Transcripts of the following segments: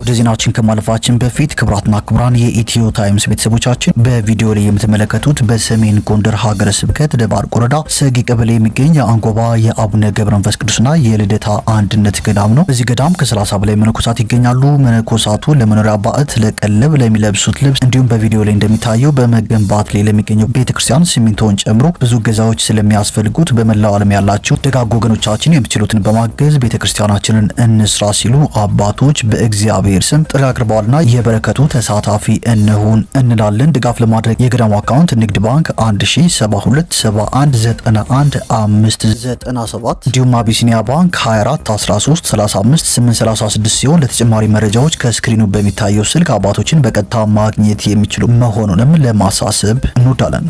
ወደ ዜናችን ከማለፋችን በፊት ክብራትና ክብራን የኢትዮ ታይምስ ቤተሰቦቻችን በቪዲዮ ላይ የምትመለከቱት በሰሜን ጎንደር ሀገረ ስብከት ደባርቅ ወረዳ ሰጊ ቀበሌ የሚገኝ የአንጎባ የአቡነ ገብረ መንፈስ ቅዱስና የልደታ አንድነት ገዳም ነው። በዚህ ገዳም ከ30 በላይ መነኮሳት ይገኛሉ። መነኮሳቱ ለመኖሪያ ባዕት፣ ለቀለብ፣ ለሚለብሱት ልብስ እንዲሁም በቪዲዮ ላይ እንደሚታየው በመገንባት ላይ ለሚገኘው ቤተክርስቲያን ሲሚንቶን ጨምሮ ብዙ ገዛዎች ስለሚያስፈልጉት በመላው ዓለም ያላችሁ ደጋግ ወገኖቻችን የምትችሉትን በማገዝ ቤተክርስቲያናችንን እንስራ ሲሉ አባቶች በእግዚአብሔር ስም ጥሪ አቅርበዋልና የበረከቱ ተሳታፊ እንሁን እንላለን። ድጋፍ ለማድረግ የገዳሙ አካውንት ንግድ ባንክ 1072711597 እንዲሁም አቢሲኒያ ባንክ 241335836 ሲሆን ለተጨማሪ መረጃዎች ከስክሪኑ በሚታየው ስልክ አባቶችን በቀጥታ ማግኘት የሚችሉ መሆኑንም ለማሳሰብ እንወዳለን።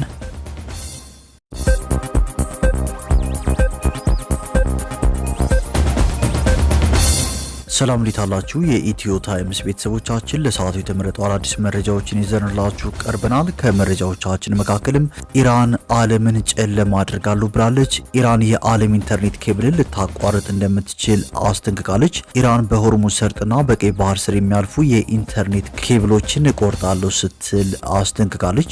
ሰላም ሊታላችሁ የኢትዮ ታይምስ ቤተሰቦቻችን ለሰዓቱ የተመረጡ አዳዲስ መረጃዎችን ይዘንላችሁ ቀርበናል። ከመረጃዎቻችን መካከልም ኢራን ዓለምን ጨለማ አድርጋለሁ ብላለች። ኢራን የዓለም ኢንተርኔት ኬብልን ልታቋርጥ እንደምትችል አስጠንቅቃለች። ኢራን በሆርሙዝ ሰርጥና በቀይ ባህር ስር የሚያልፉ የኢንተርኔት ኬብሎችን እቆርጣለሁ ስትል አስጠንቅቃለች።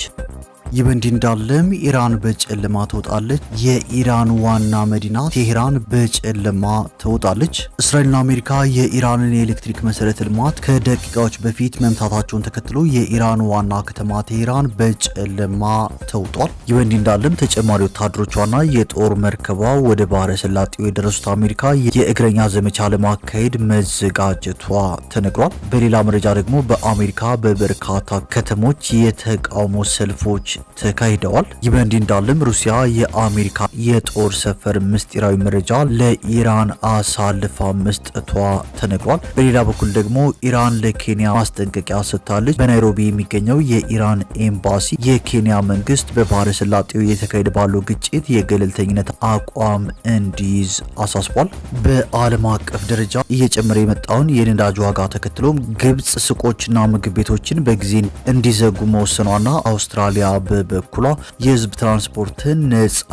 ይህ በእንዲህ እንዳለም ኢራን በጨለማ ትወጣለች። የኢራን ዋና መዲና ቴሄራን በጨለማ ትወጣለች። እስራኤልና አሜሪካ የኢራንን የኤሌክትሪክ መሰረተ ልማት ከደቂቃዎች በፊት መምታታቸውን ተከትሎ የኢራን ዋና ከተማ ቴሄራን በጨለማ ተውጧል። ይህ በእንዲህ እንዳለም ተጨማሪ ወታደሮቿና የጦር መርከቧ ወደ ባህረ ሰላጤው የደረሱት አሜሪካ የእግረኛ ዘመቻ ለማካሄድ መዘጋጀቷ ተነግሯል። በሌላ መረጃ ደግሞ በአሜሪካ በበርካታ ከተሞች የተቃውሞ ሰልፎች ተካሂደዋል። ይህ በእንዲህ እንዳለም ሩሲያ የአሜሪካ የጦር ሰፈር ምስጢራዊ መረጃ ለኢራን አሳልፋ መስጠቷ ተነግሯል። በሌላ በኩል ደግሞ ኢራን ለኬንያ ማስጠንቀቂያ ሰጥታለች። በናይሮቢ የሚገኘው የኢራን ኤምባሲ የኬንያ መንግስት በባህረ ሰላጤው እየተካሄደ ባለው ግጭት የገለልተኝነት አቋም እንዲይዝ አሳስቧል። በዓለም አቀፍ ደረጃ እየጨመረ የመጣውን የነዳጅ ዋጋ ተከትሎም ግብጽ ሱቆችና ምግብ ቤቶችን በጊዜ እንዲዘጉ መወሰኗና አውስትራሊያ በበኩሏ የህዝብ ትራንስፖርትን ነፃ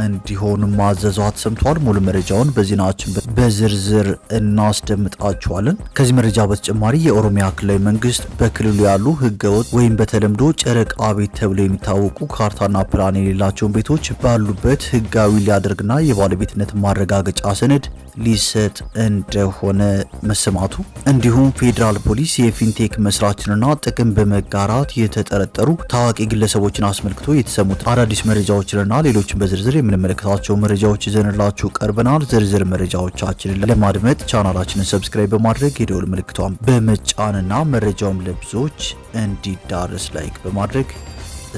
እንዲሆን ማዘዟ ተሰምቷል። ሙሉ መረጃውን በዜናችን በዝርዝር እናስደምጣችኋለን። ከዚህ መረጃ በተጨማሪ የኦሮሚያ ክልላዊ መንግስት በክልሉ ያሉ ህገወጥ ወይም በተለምዶ ጨረቃ ቤት ተብለው የሚታወቁ ካርታና ፕላን የሌላቸውን ቤቶች ባሉበት ህጋዊ ሊያደርግና የባለቤትነት ማረጋገጫ ሰነድ ሊሰጥ እንደሆነ መሰማቱ፣ እንዲሁም ፌዴራል ፖሊስ የፊንቴክ መስራችንና ጥቅም በመጋራት የተጠረጠሩ ታዋቂ ግለሰቦችን አስመልክቶ የተሰሙት አዳዲስ መረጃዎችንና ሌሎችን በዝርዝር የምንመለከታቸው መረጃዎች ይዘንላችሁ ቀርበናል። ዝርዝር መረጃዎቻችንን ለማድመጥ ቻናላችንን ሰብስክራይብ በማድረግ የደወል ምልክቷን በመጫንና መረጃውም ለብዙዎች እንዲዳረስ ላይክ በማድረግ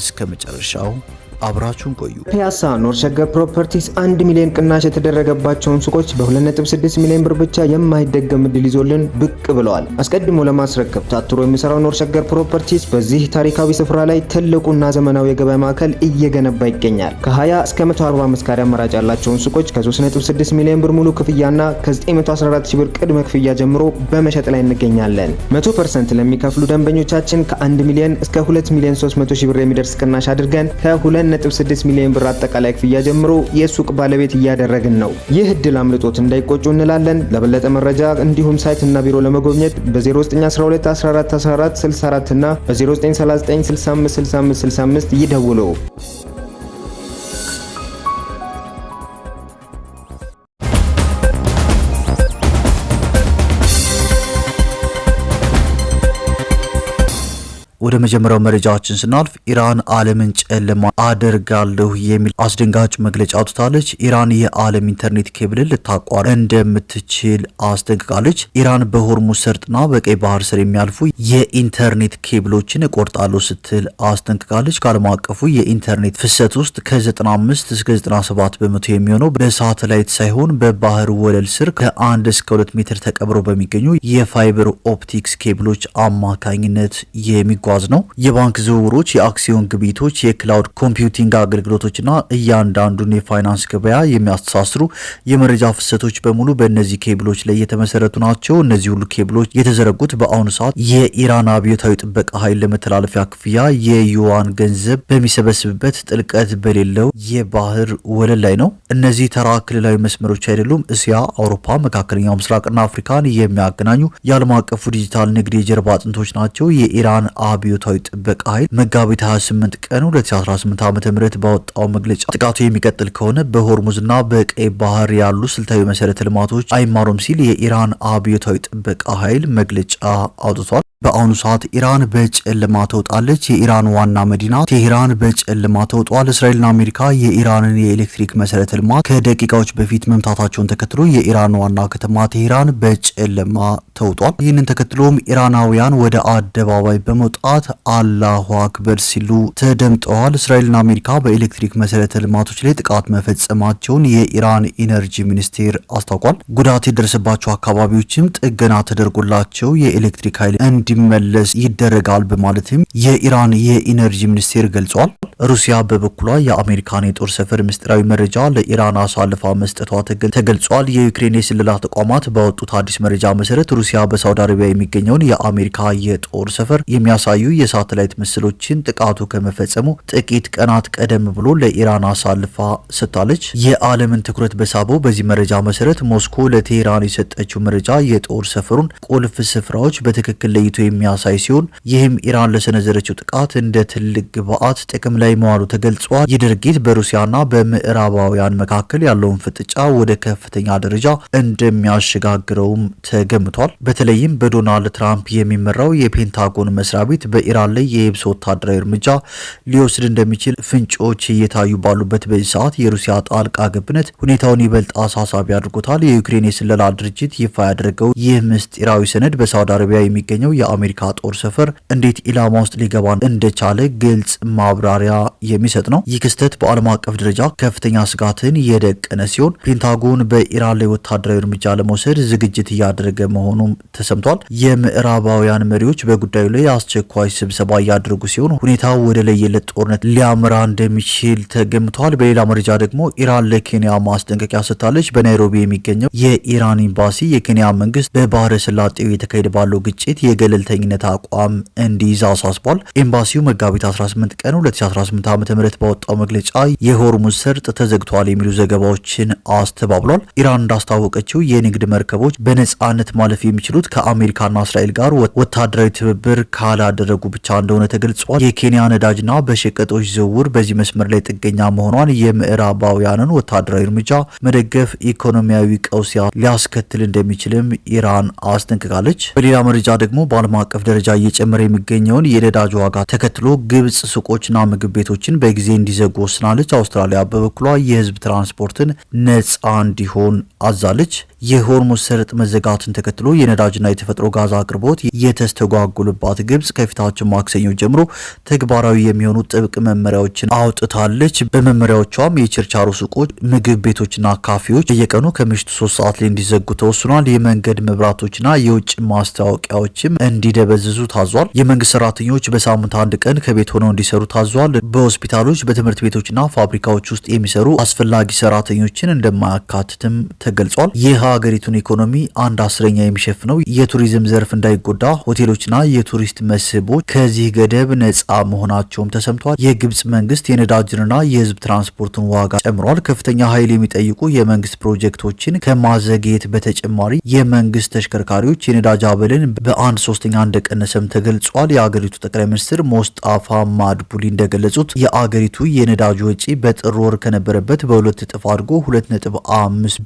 እስከ መጨረሻው አብራችሁን ቆዩ። ፒያሳ ኖር ሸገር ፕሮፐርቲስ 1 ሚሊዮን ቅናሽ የተደረገባቸውን ሱቆች በ2.6 ሚሊዮን ብር ብቻ የማይደገም ዕድል ይዞልን ብቅ ብለዋል። አስቀድሞ ለማስረከብ ታትሮ የሚሰራው ኖር ሸገር ፕሮፐርቲስ በዚህ ታሪካዊ ስፍራ ላይ ትልቁና ዘመናዊ የገበያ ማዕከል እየገነባ ይገኛል። ከ20 እስከ 145 ካሬ አማራጭ ያላቸውን ሱቆች ከ3.6 ሚሊዮን ብር ሙሉ ክፍያና ከ914 ሺህ ብር ቅድመ ክፍያ ጀምሮ በመሸጥ ላይ እንገኛለን። 100% ለሚከፍሉ ደንበኞቻችን ከ1 ሚሊዮን እስከ 2 ሚሊዮን 300 ሺህ ብር የሚደርስ ቅናሽ አድርገን ከ2.6 ሚሊዮን ብር አጠቃላይ ክፍያ ጀምሮ የሱቅ ባለቤት እያደረግን ነው። ይህ እድል አምልጦት እንዳይቆጩ እንላለን። ለበለጠ መረጃ እንዲሁም ሳይት እና ቢሮ ለመጎብኘት በ0912 14 14 64 እና በ0939 65 65 65 ይደውሉ። ወደ መጀመሪያው መረጃችን ስናልፍ ኢራን ዓለምን ጨለማ አደርጋለሁ የሚል አስደንጋጭ መግለጫ አውጥታለች። ኢራን የዓለም ኢንተርኔት ኬብልን ልታቋርጥ እንደምትችል አስጠንቅቃለች። ኢራን በሆርሙዝ ሰርጥና በቀይ ባህር ስር የሚያልፉ የኢንተርኔት ኬብሎችን እቆርጣለሁ ስትል አስጠንቅቃለች። ከዓለም አቀፉ የኢንተርኔት ፍሰት ውስጥ ከ95 እስከ 97 በመቶ የሚሆነው በሳተላይት ሳይሆን በባህር ወለል ስር ከ1 እስከ 2 ሜትር ተቀብረው በሚገኙ የፋይበር ኦፕቲክስ ኬብሎች አማካኝነት የሚጓ የሚጓዝ ነው። የባንክ ዝውውሮች፣ የአክሲዮን ግብይቶች፣ የክላውድ ኮምፒውቲንግ አገልግሎቶችና እያንዳንዱን የፋይናንስ ገበያ የሚያስተሳስሩ የመረጃ ፍሰቶች በሙሉ በእነዚህ ኬብሎች ላይ የተመሰረቱ ናቸው። እነዚህ ሁሉ ኬብሎች የተዘረጉት በአሁኑ ሰዓት የኢራን አብዮታዊ ጥበቃ ኃይል ለመተላለፊያ ክፍያ የዩዋን ገንዘብ በሚሰበስብበት ጥልቀት በሌለው የባህር ወለል ላይ ነው። እነዚህ ተራ ክልላዊ መስመሮች አይደሉም። እስያ፣ አውሮፓ፣ መካከለኛው ምስራቅና አፍሪካን የሚያገናኙ የዓለም አቀፉ ዲጂታል ንግድ የጀርባ አጥንቶች ናቸው። የኢራን አብዮታዊ ጥበቃ ኃይል መጋቢት 28 ቀን 2018 ዓ.ም ባወጣው መግለጫ ጥቃቱ የሚቀጥል ከሆነ በሆርሙዝና በቀይ ባህር ያሉ ስልታዊ መሰረተ ልማቶች አይማሩም ሲል የኢራን አብዮታዊ ጥበቃ ኃይል መግለጫ አውጥቷል። በአሁኑ ሰዓት ኢራን በጨለማ ተውጣለች። የኢራን ዋና መዲና ቴሄራን በጨለማ ተውጧል። እስራኤልና አሜሪካ የኢራንን የኤሌክትሪክ መሰረተ ልማት ከደቂቃዎች በፊት መምታታቸውን ተከትሎ የኢራን ዋና ከተማ ቴሄራን በጨለማ ተውጧል። ይህንን ተከትሎም ኢራናውያን ወደ አደባባይ በመውጣት አላሁ አክበር ሲሉ ተደምጠዋል። እስራኤልና አሜሪካ በኤሌክትሪክ መሰረተ ልማቶች ላይ ጥቃት መፈጸማቸውን የኢራን ኢነርጂ ሚኒስቴር አስታውቋል። ጉዳት የደረሰባቸው አካባቢዎችም ጥገና ተደርጎላቸው የኤሌክትሪክ ኃይል እንዲመለስ ይደረጋል በማለትም የኢራን የኢነርጂ ሚኒስቴር ገልጿል። ሩሲያ በበኩሏ የአሜሪካን የጦር ሰፈር ምስጢራዊ መረጃ ለኢራን አሳልፋ መስጠቷ ተገልጿል። የዩክሬን የስለላ ተቋማት ባወጡት አዲስ መረጃ መሰረት ሩሲያ በሳውዲ አረቢያ የሚገኘውን የአሜሪካ የጦር ሰፈር የሚያሳዩ የሳተላይት ምስሎችን ጥቃቱ ከመፈጸሙ ጥቂት ቀናት ቀደም ብሎ ለኢራን አሳልፋ ሰጥታለች። የዓለምን ትኩረት በሳበው በዚህ መረጃ መሰረት ሞስኮ ለቴሄራን የሰጠችው መረጃ የጦር ሰፈሩን ቁልፍ ስፍራዎች በትክክል ለይቶ የሚያሳይ ሲሆን ይህም ኢራን ለሰነዘረችው ጥቃት እንደ ትልቅ ግብዓት ጥቅም ላይ መዋሉ ተገልጿል። ይህ ድርጊት በሩሲያና በምዕራባውያን መካከል ያለውን ፍጥጫ ወደ ከፍተኛ ደረጃ እንደሚያሸጋግረውም ተገምቷል። በተለይም በዶናልድ ትራምፕ የሚመራው የፔንታጎን መስሪያ ቤት በኢራን ላይ የየብስ ወታደራዊ እርምጃ ሊወስድ እንደሚችል ፍንጮች እየታዩ ባሉበት በዚህ ሰዓት የሩሲያ ጣልቃ ገብነት ሁኔታውን ይበልጥ አሳሳቢ አድርጎታል። የዩክሬን የስለላ ድርጅት ይፋ ያደረገው ይህ ምስጢራዊ ሰነድ በሳውዲ አረቢያ የሚገኘው የአሜሪካ ጦር ሰፈር እንዴት ኢላማ ውስጥ ሊገባ እንደቻለ ግልጽ ማብራሪያ የሚሰጥ ነው። ይህ ክስተት በዓለም አቀፍ ደረጃ ከፍተኛ ስጋትን የደቀነ ሲሆን ፔንታጎን በኢራን ላይ ወታደራዊ እርምጃ ለመውሰድ ዝግጅት እያደረገ መሆኑም ተሰምቷል። የምዕራባውያን መሪዎች በጉዳዩ ላይ አስቸኳይ ስብሰባ እያደረጉ ሲሆን ሁኔታው ወደ ለየለት ጦርነት ሊያመራ እንደሚችል ተገምቷል። በሌላ መረጃ ደግሞ ኢራን ለኬንያ ማስጠንቀቂያ ሰጥታለች። በናይሮቢ የሚገኘው የኢራን ኤምባሲ የኬንያ መንግስት በባህረ ሰላጤው የተካሄደ ባለው ግጭት የገለልተኝነት አቋም እንዲይዝ አሳስቧል። ኤምባሲው መጋቢት 18 ቀን 2018 ዓ.ም ባወጣው መግለጫ የሆርሙዝ ሰርጥ ተዘግቷል የሚሉ ዘገባዎችን አስተባብሏል። ኢራን እንዳስታወቀችው የንግድ መርከቦች በነጻነት ማለፍ የሚችሉት ከአሜሪካና እስራኤል ጋር ወታደራዊ ትብብር ካላደረጉ ብቻ እንደሆነ ተገልጿል። የኬንያ ነዳጅና በሸቀጦች ዝውውር በዚህ መስመር ላይ ጥገኛ መሆኗን የምዕራባውያንን ወታደራዊ እርምጃ መደገፍ ኢኮኖሚያዊ ቀውስ ሊያስከትል እንደሚችልም ኢራን አስጠንቅቃለች። በሌላ መረጃ ደግሞ በዓለም አቀፍ ደረጃ እየጨመረ የሚገኘውን የነዳጅ ዋጋ ተከትሎ ግብጽ ሱቆችና ምግብ ቤቶችን በጊዜ እንዲዘጉ ወስናለች። አውስትራሊያ በበኩሏ የህዝብ ትራንስፖርትን ነጻ እንዲሆን አዛለች። የሆርሙዝ ሰርጥ መዘጋትን ተከትሎ የነዳጅና የተፈጥሮ ጋዝ አቅርቦት የተስተጓጉልባት ግብጽ ከፊታችን ማክሰኞ ጀምሮ ተግባራዊ የሚሆኑ ጥብቅ መመሪያዎችን አውጥታለች። በመመሪያዎቿም የችርቻሮ ሱቆች፣ ምግብ ቤቶችና ካፌዎች በየቀኑ ከምሽቱ 3 ሰዓት ላይ እንዲዘጉ ተወስኗል። የመንገድ መብራቶችና የውጭ ማስታወቂያዎችም እንዲደበዝዙ ታዟል። የመንግስት ሰራተኞች በሳምንት አንድ ቀን ከቤት ሆነው እንዲሰሩ ታዟል። በሆስፒታሎች፣ በትምህርት ቤቶችና ፋብሪካዎች ውስጥ የሚሰሩ አስፈላጊ ሰራተኞችን እንደማያካትትም ተገልጿል። የሀገሪቱን ኢኮኖሚ 1/10 የሚሸፍነው የቱሪዝም ዘርፍ እንዳይጎዳ ሆቴሎችና የቱሪስት መስህቦች ከዚህ ገደብ ነጻ መሆናቸውም ተሰምቷል። የግብጽ መንግስት የነዳጅንና የህዝብ ትራንስፖርትን ዋጋ ጨምሯል። ከፍተኛ ኃይል የሚጠይቁ የመንግስት ፕሮጀክቶችን ከማዘግየት በተጨማሪ የመንግስት ተሽከርካሪዎች የነዳጅ አበልን በ1/3 እንደቀነሰም ተገልጿል። የአገሪቱ ጠቅላይ ሚኒስትር ሞስጣፋ ማድቡሊ እንደገለጹት የአገሪቱ የነዳጅ ወጪ በጥር ወር ከነበረበት በ2 እጥፍ አድጎ 2.5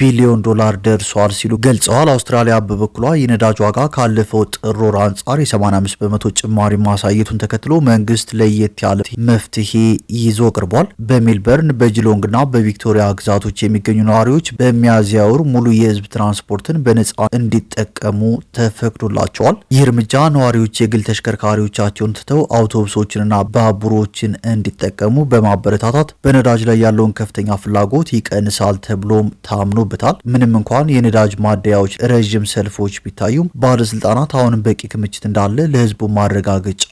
ቢሊዮን ዶላር ደርሷል ሲሉ ገልጸዋል። አውስትራሊያ በበኩሏ የነዳጅ ዋጋ ካለፈው ጥር ወር አንጻር የ85 በመቶ ጭማሪ ማሳየቱን ተከትሎ መንግስት ለየት ያለ መፍትሄ ይዞ ቀርቧል። በሜልበርን በጂሎንግና በቪክቶሪያ ግዛቶች የሚገኙ ነዋሪዎች በሚያዝያ ወር ሙሉ የህዝብ ትራንስፖርትን በነጻ እንዲጠቀሙ ተፈቅዶላቸዋል። ይህ እርምጃ ነዋሪዎች የግል ተሽከርካሪዎቻቸውን ትተው አውቶቡሶችንና ባቡሮችን እንዲጠቀሙ በማበረታታት በነዳጅ ላይ ያለውን ከፍተኛ ፍላጎት ይቀንሳል ተብሎም ታምኖበታል። ምንም እንኳን የነዳጅ ማደያዎች ረዥም ሰልፎች ቢታዩም ባለስልጣናት አሁንም በቂ ክምችት እንዳለ ለህዝቡ ማረጋገጫ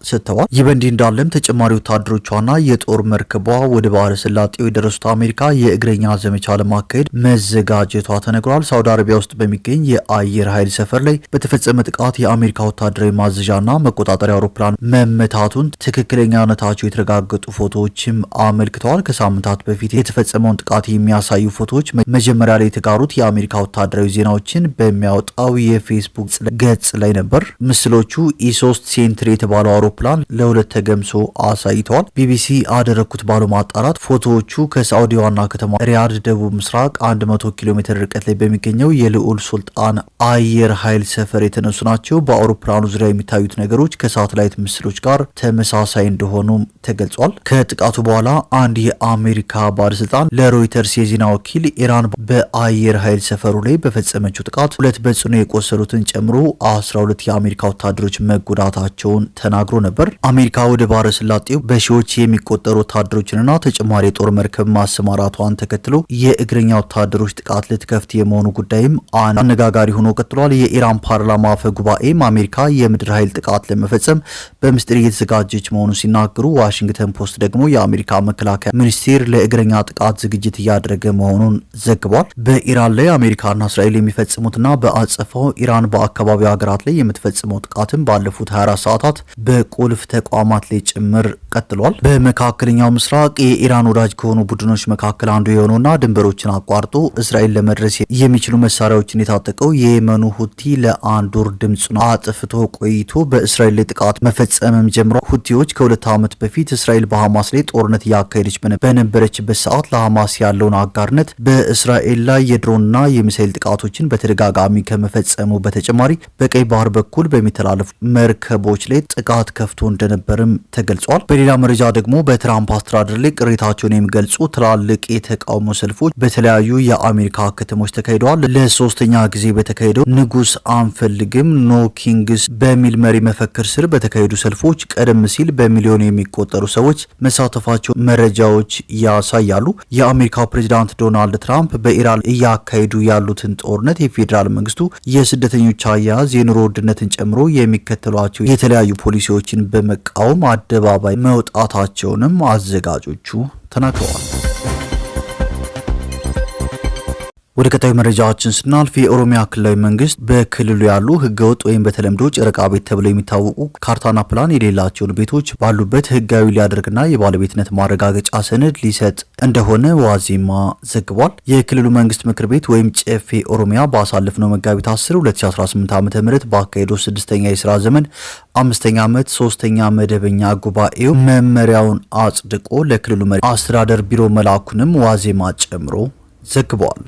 ሰጥተዋል። ይህ በእንዲህ እንዳለም ተጨማሪ ወታደሮቿና የጦር መርከቧ ወደ ባህረ ሰላጤው የደረሱት አሜሪካ የእግረኛ ዘመቻ ለማካሄድ መዘጋጀቷ ተነግሯል። ሳውዲ አረቢያ ውስጥ በሚገኝ የአየር ኃይል ሰፈር ላይ በተፈጸመ ጥቃት የአሜሪካ ወታደራዊ ማዘዣና መቆጣጠሪያ አውሮፕላን መመታቱን ትክክለኛነታቸው የተረጋገጡ ፎቶዎችም አመልክተዋል። ከሳምንታት በፊት የተፈጸመውን ጥቃት የሚያሳዩ ፎቶዎች መጀመሪያ ላይ የተጋሩት የአሜሪካ ወታደራዊ ዜናዎችን በሚያወጣው የፌስቡክ ገጽ ላይ ነበር። ምስሎቹ ኢ3 ሴንትሪ የተባለው አውሮፕላን ለሁለት ተገምሶ አሳይተዋል። ቢቢሲ አደረግኩት ባለው ማጣራት ፎቶዎቹ ከሳዑዲ ዋና ከተማ ሪያድ ደቡብ ምስራቅ 100 ኪሎ ሜትር ርቀት ላይ በሚገኘው የልዑል ሱልጣን አየር ኃይል ሰፈር የተነሱ ናቸው። በአውሮፕላኑ ዙሪያ የሚታዩት ነገሮች ከሳተላይት ምስሎች ጋር ተመሳሳይ እንደሆኑም ተገልጿል። ከጥቃቱ በኋላ አንድ የአሜሪካ ባለስልጣን ለሮይተርስ የዜና ወኪል ኢራን በአየር ኃይል ሰፈሩ ላይ በፈጸመችው ጥቃት 2 በጽኑ የቆሰሉትን ጨምሮ 12 የአሜሪካ ወታደሮች መጎዳታቸውን ተናግሮ ነበር። አሜሪካ ወደ ባህረ ሰላጤው በሺዎች የሚቆጠሩ ወታደሮችንና ተጨማሪ የጦር መርከብ ማሰማራቷን ተከትሎ የእግረኛ ወታደሮች ጥቃት ልትከፍት የመሆኑ ጉዳይም አነጋጋሪ ሆኖ ቀጥሏል። የኢራን ፓርላማ አፈ ጉባኤም አሜሪካ የምድር ኃይል ጥቃት ለመፈጸም በምስጢር እየተዘጋጀች መሆኑን ሲናገሩ፣ ዋሽንግተን ፖስት ደግሞ የአሜሪካ መከላከያ ሚኒስቴር ለእግረኛ ጥቃት ዝግጅት እያደረገ መሆኑን ዘግቧል። በኢራን ላይ አሜሪካና እስራኤል የሚፈጽሙትና በአጸፋው ኢራን በአካባቢው ሀገራት ላይ የምትፈጽመው ጥቃትም ባለፉት 24 ሰዓታት በቁልፍ ተቋማት ላይ ጭምር ቀጥሏል። በመካከለኛው ምስራቅ የኢራን ወዳጅ ከሆኑ ቡድኖች መካከል አንዱ የሆነውና ድንበሮችን አቋርጦ እስራኤል ለመድረስ የሚችሉ መሳሪያዎችን የታጠቀው የየመኑ ሁቲ ለአንድ ወር ድምፁን አጥፍቶ ቆይቶ በእስራኤል ላይ ጥቃት መፈጸምም ጀምሯል። ሁቲዎች ከ2 ዓመት በፊት እስራኤል በሐማስ ላይ ጦርነት እያካሄደች በነበረችበት ሰዓት ለሐማስ ያለውን አጋርነት በእስራኤል ላይ የድሮንና የሚሳኤል ጥቃቶችን በተደጋጋሚ ከመፈጸሙ በተጨማሪ በቀይ ባህር በኩል በሚተላለፉ መርከቦች ላይ ጥቃት ከፍቶ እንደነበርም ተገልጿል። በሌላ መረጃ ደግሞ በትራምፕ አስተዳደር ላይ ቅሬታቸውን የሚገልጹ ትላልቅ የተቃውሞ ሰልፎች በተለያዩ የአሜሪካ ከተሞች ተካሂደዋል። ለሶስተኛ ጊዜ በተካሄደው ንጉስ አንፈልግም ኖ ኪንግስ በሚል መሪ መፈክር ስር በተካሄዱ ሰልፎች ቀደም ሲል በሚሊዮን የሚቆጠሩ ሰዎች መሳተፋቸው መረጃዎች ያሳያሉ። የአሜሪካው ፕሬዚዳንት ዶናልድ ትራምፕ በኢራን እያካሄዱ ያሉትን ጦርነት የፌዴራል መንግስቱ የስደተኞች አያያዝ የኑሮ ውድነትን ጨምሮ የሚከተሏቸው የተለያዩ ፖሊሲዎችን በመቃወም አደባባይ መውጣታቸውንም አዘጋጆቹ ተናግረዋል። ወደ ቀጣዩ መረጃዎችን ስናልፍ የኦሮሚያ ክልላዊ መንግስት በክልሉ ያሉ ህገወጥ ወይም በተለምዶ ጨረቃ ቤት ተብለው የሚታወቁ ካርታና ፕላን የሌላቸውን ቤቶች ባሉበት ህጋዊ ሊያደርግና የባለቤትነት ማረጋገጫ ሰነድ ሊሰጥ እንደሆነ ዋዜማ ዘግቧል። የክልሉ መንግስት ምክር ቤት ወይም ጨፌ ኦሮሚያ ባሳለፍነው መጋቢት 10 2018 ዓ.ም ባካሄደው 6ኛ የስራ ዘመን 5ኛ ዓመት 3ኛ መደበኛ ጉባኤው መመሪያውን አጽድቆ ለክልሉ መሪ አስተዳደር ቢሮ መላኩንም ዋዜማ ጨምሮ ዘግቧል።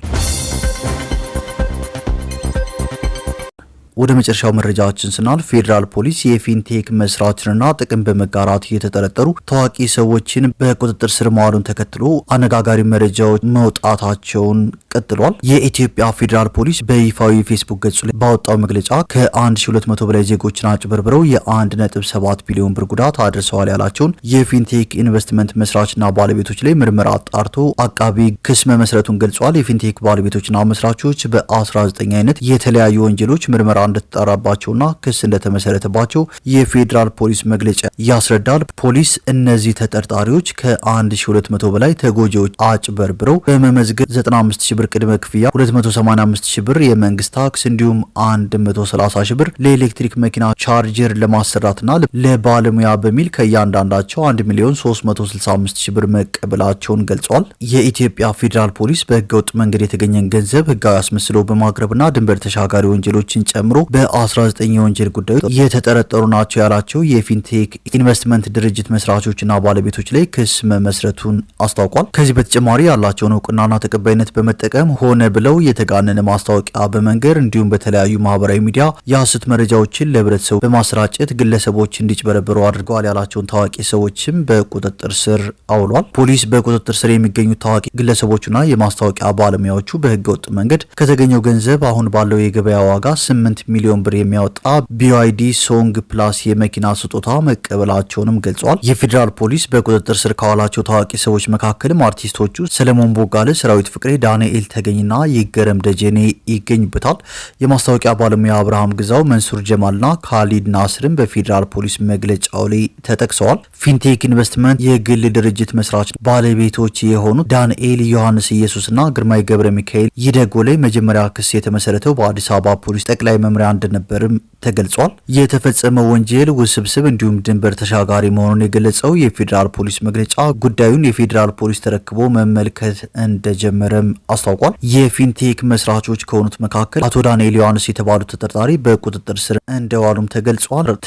ወደ መጨረሻው መረጃዎችን ስናልፍ ፌዴራል ፖሊስ የፊንቴክ መስራችንና ጥቅም በመጋራት የተጠረጠሩ ታዋቂ ሰዎችን በቁጥጥር ስር ማዋሉን ተከትሎ አነጋጋሪ መረጃዎች መውጣታቸውን ቀጥሏል። የኢትዮጵያ ፌዴራል ፖሊስ በይፋዊ የፌስቡክ ገጹ ላይ ባወጣው መግለጫ ከ1200 በላይ ዜጎችን አጭበርብረው የ1.7 ቢሊዮን ብር ጉዳት አድርሰዋል ያላቸውን የፊንቴክ ኢንቨስትመንት መስራችና ባለቤቶች ላይ ምርመራ አጣርቶ አቃቢ ክስ መመስረቱን ገልጿል። የፊንቴክ ባለቤቶችና መስራቾች በ19 አይነት የተለያዩ ወንጀሎች ምርመራ እንደተጣራባቸውና ክስ እንደተመሰረተባቸው የፌዴራል ፖሊስ መግለጫ ያስረዳል። ፖሊስ እነዚህ ተጠርጣሪዎች ከ1200 በላይ ተጎጂዎች አጭበርብረው በመመዝገብ 95000 ብር ቅድመ ክፍያ፣ 285000 ብር የመንግስት ታክስ እንዲሁም 130,000 ብር ለኤሌክትሪክ መኪና ቻርጀር ለማሰራትና ለባለሙያ በሚል ከእያንዳንዳቸው 1,365,000 ብር መቀበላቸውን ገልጿል። የኢትዮጵያ ፌዴራል ፖሊስ በህገወጥ መንገድ የተገኘን ገንዘብ ህጋዊ አስመስሎ በማቅረብና ድንበር ተሻጋሪ ወንጀሎችን ጨምሮ በ19 የወንጀል ጉዳዮች የተጠረጠሩ ናቸው ያላቸው የፊንቴክ ኢንቨስትመንት ድርጅት መስራቾችና ባለቤቶች ላይ ክስ መመስረቱን አስታውቋል። ከዚህ በተጨማሪ ያላቸውን እውቅናና ተቀባይነት በመጠቀም ሆነ ብለው የተጋነነ ማስታወቂያ በመንገር እንዲሁም በተለያዩ ማህበራዊ ሚዲያ የሐሰት መረጃዎችን ለህብረተሰቡ በማሰራጨት ግለሰቦች እንዲጭበረበሩ አድርገዋል ያላቸውን ታዋቂ ሰዎችም በቁጥጥር ስር አውሏል። ፖሊስ በቁጥጥር ስር የሚገኙ ታዋቂ ግለሰቦችና የማስታወቂያ ባለሙያዎቹ በህገወጥ መንገድ ከተገኘው ገንዘብ አሁን ባለው የገበያ ዋጋ 8 8 ሚሊዮን ብር የሚያወጣ BYD ሶንግ ፕላስ የመኪና ስጦታ መቀበላቸውንም ገልጸዋል። የፌዴራል ፖሊስ በቁጥጥር ስር ካዋላቸው ታዋቂ ሰዎች መካከልም አርቲስቶቹ ሰለሞን ቦጋለ፣ ሰራዊት ፍቅሬ፣ ዳንኤል ተገኝና ይገረም ደጀኔ ይገኙበታል። የማስታወቂያ ባለሙያ አብርሃም ግዛው፣ መንሱር ጀማልና ካሊድ ናስርም በፌዴራል ፖሊስ መግለጫው ላይ ተጠቅሰዋል። ፊንቴክ ኢንቨስትመንት የግል ድርጅት መስራች ባለቤቶች የሆኑት ዳንኤል ዮሐንስ ኢየሱስና ግርማይ ገብረ ሚካኤል ይደጎ ላይ መጀመሪያ ክስ የተመሰረተው በአዲስ አበባ ፖሊስ ጠቅላይ መምሪያ እንደነበርም ተገልጿል። የተፈጸመው ወንጀል ውስብስብ እንዲሁም ድንበር ተሻጋሪ መሆኑን የገለጸው የፌዴራል ፖሊስ መግለጫ ጉዳዩን የፌዴራል ፖሊስ ተረክቦ መመልከት እንደጀመረም አስታውቋል። የፊንቴክ መስራቾች ከሆኑት መካከል አቶ ዳንኤል ዮሐንስ የተባሉት ተጠርጣሪ በቁጥጥር ስር እንደዋሉም ተገልጿል።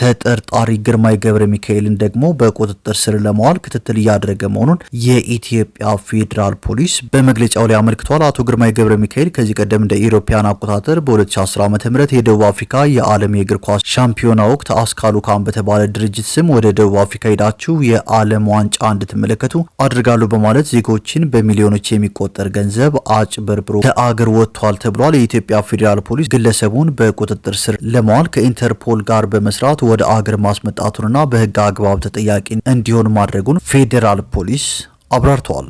ተጠርጣሪ ግርማይ ገብረ ሚካኤልን ደግሞ በቁጥጥር ስር ለማዋል ክትትል እያደረገ መሆኑን የኢትዮጵያ ፌዴራል ፖሊስ በመግለጫው ላይ አመልክቷል። አቶ ግርማይ ገብረ ሚካኤል ከዚህ ቀደም እንደ ኢሮፓያን አቆጣጠር በ2010 ዓ.ም የደቡብ አፍሪካ የዓለም የእግር ኳስ ሻምፒዮና ወቅት አስካሉ ካን በተባለ ድርጅት ስም ወደ ደቡብ አፍሪካ ሄዳችሁ የዓለም ዋንጫ እንድትመለከቱ አድርጋሉ በማለት ዜጎችን በሚሊዮኖች የሚቆጠር ገንዘብ አጭበርብሮ ከአገር ወጥቷል ተብሏል። የኢትዮጵያ ፌዴራል ፖሊስ ግለሰቡን በቁጥጥር ስር ለማዋል ከኢንተርፖል ጋር በመስራት ወደ አገር ማስመጣቱንና በሕግ አግባብ ተጠያቂ እንዲሆን ማድረጉን ፌዴራል ፖሊስ አብራርተዋል።